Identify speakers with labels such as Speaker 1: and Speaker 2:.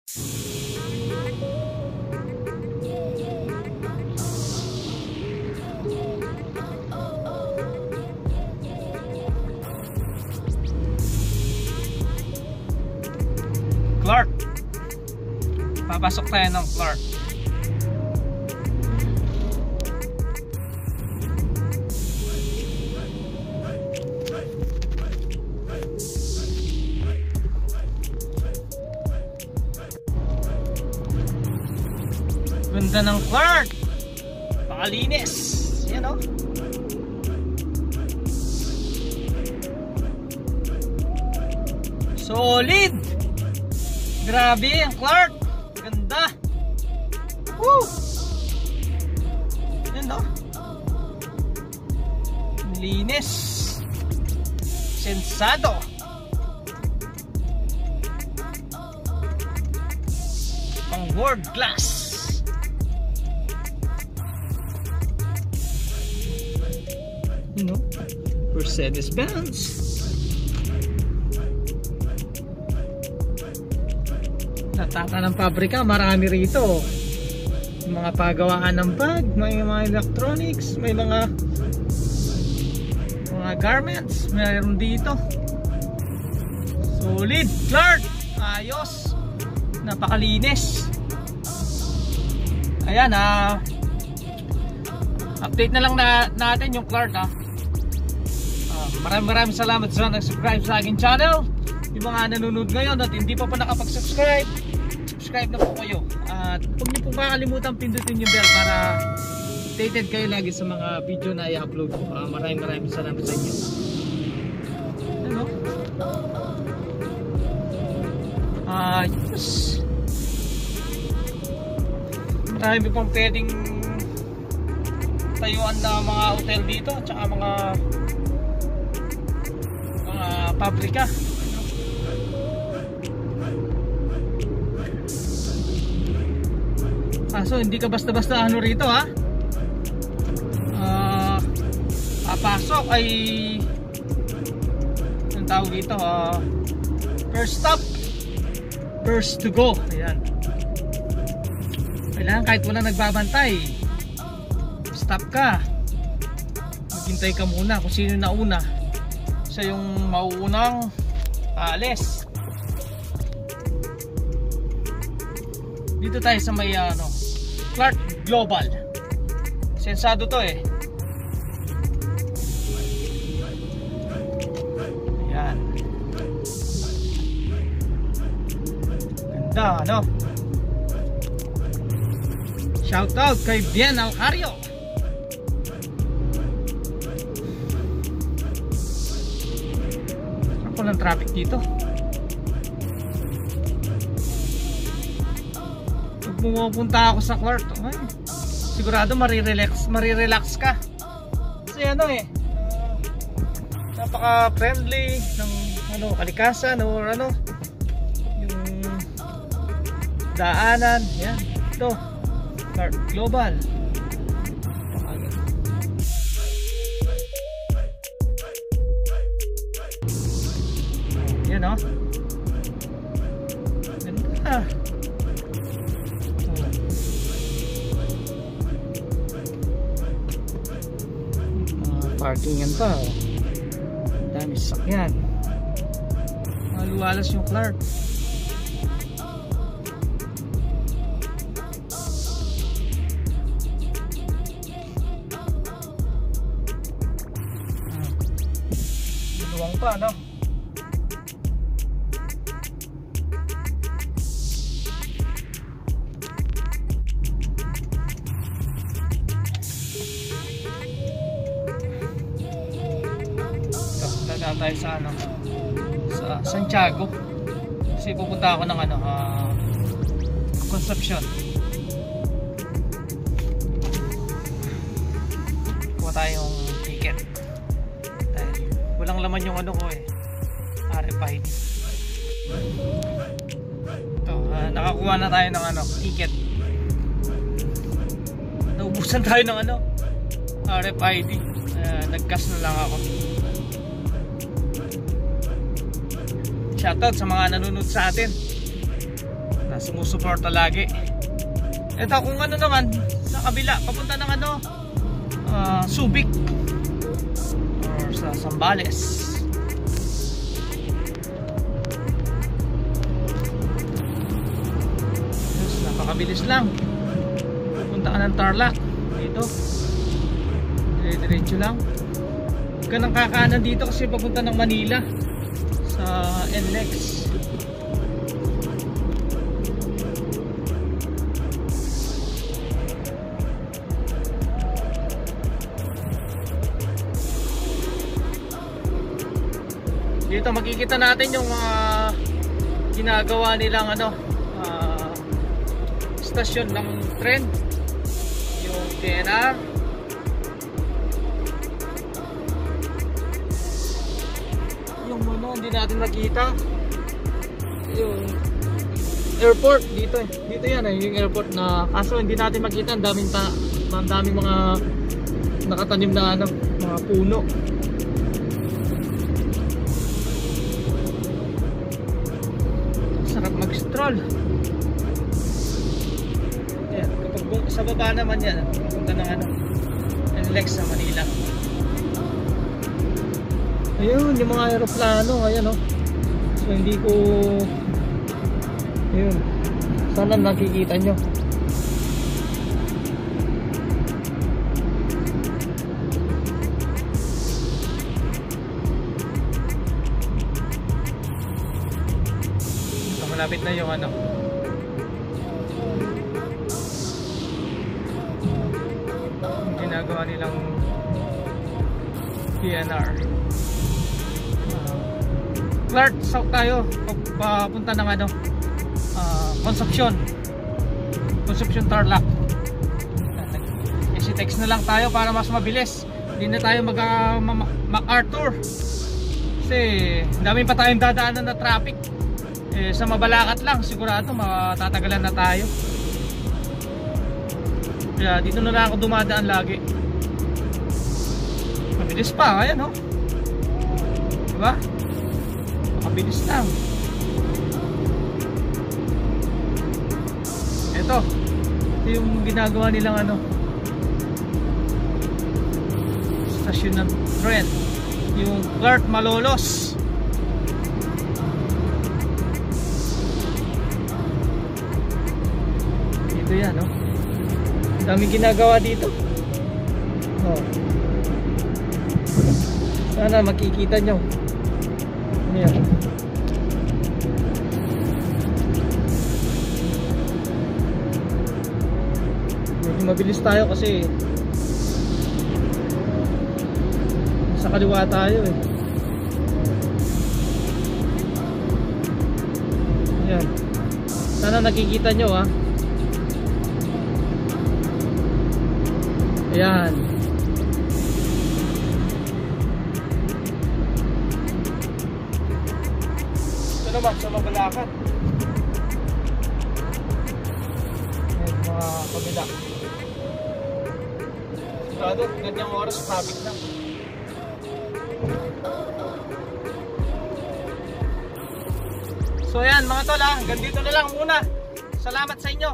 Speaker 1: Clark. Papasok tayo ng Clark. Ganda ng Clark. Pakalinis. Yan o. Solid. Grabe ang Clark. Ganda. Woo. Yan o. Linis. Sensado. Pang world class. You know, Mercedes-Benz. Natata ng pabrika, marami rito. Yung mga pagawaan ng bag, may mga electronics, may mga garments, mayroon dito. Solid, Clark. Ayos. Napakalinis. Ayan, update na lang natin yung Clark, maraming salamat sa nag-subscribe sa aking channel. Yung mga nanonood ngayon at hindi pa nakapag-subscribe, subscribe na po kayo. At huwag niyo po makakalimutan pindutin yung bell para updated kayo lagi sa mga video na i-upload ko. Maraming salamat sa inyo. Ano? Yes. Marami pong pwedeng tayuan na mga hotel dito at saka mga pabrika. So hindi ka basta-basta ano rito papasok ay ang tawag dito first stop, first to go. Ayan. Kailangan kahit wala nagbabantay, stop ka, maghintay ka muna kung sino nauna, siya yung mauunang alis. Dito tayo sa may Clark Global. Sensado to eh. Ayan. Ganda, no? Shout out kay Bien Alcario. Ako ng traffic dito. Pag pumunta ako sa Clark, sigurado marirelax ka. Kasi napaka friendly ng kalikasan or yung daanan. Yan, ito Clark Global. Yan ganda. Parkingan pa dami sasakyan. Maluwalas yung Clark. Luwang pa, no? Tayo sa sa Santiago kasi pupunta ako ng Concepcion. Kuha tayong ticket dahil walang laman yung ko RFID. Ito, nakakuha na tayo ng ticket. Naubusan tayo ng RFID. Nag-cash na lang ako. Shoutout sa mga nanonood sa atin. sumusuporta lagi. Ito kung ano naman sa kabila, papunta ng ano, Subic or sa Zambales. Yes, napakabilis lang. Punta ka ng Tarlac dito, diretso lang. Huwag ka nang kakanan dito kasi papunta ng Manila sa NLEX. Dito makikita natin yung mga ginagawa nilang ano, stasyon ng tren, yung PNR. Yung ano, hindi natin makita yung airport dito. Dito yan yung airport na kaso hindi natin makita. Ang daming mga nakatanim na ano, mga puno. Sarap mag-stroll. Ayan, kapag sa baba naman yan, papunta ng ano, NLEX sa Manila. Ayun, yung mga aeroplano, ayan o. So hindi ko, ayun, sana nakikita nyo. Malapit na yung ano, yung ginagawa nilang PNR. Clark South tayo, papunta ng ano, Concepcion Tarlac. Text na lang tayo para mas mabilis. Hindi na tayo MacArthur kasi dami pa tayong dadaanan na traffic. Sa Mabalacat lang sigurado matatagalan na tayo. Kaya dito na lang ako dumadaan lagi. Mabilis pa, ayan oh. Diba? Mabilis lang. Ito yung ginagawa nilang ano, stasyon ng tren, yung Clark Malolos. Dito yan, no? Daming ginagawa dito. Oh. Sana makikita nyo. Ayan. Medyo mabilis tayo kasi sa kaliwa tayo eh. Ayan. Sana nakikita nyo ha. Ayan. Ito naman sa Mabalacat. Ayan, mga kabila. Sigurado, ganyang oras, traffic na. So ayan mga tol ha, hanggang dito na lang muna. Salamat sa inyo.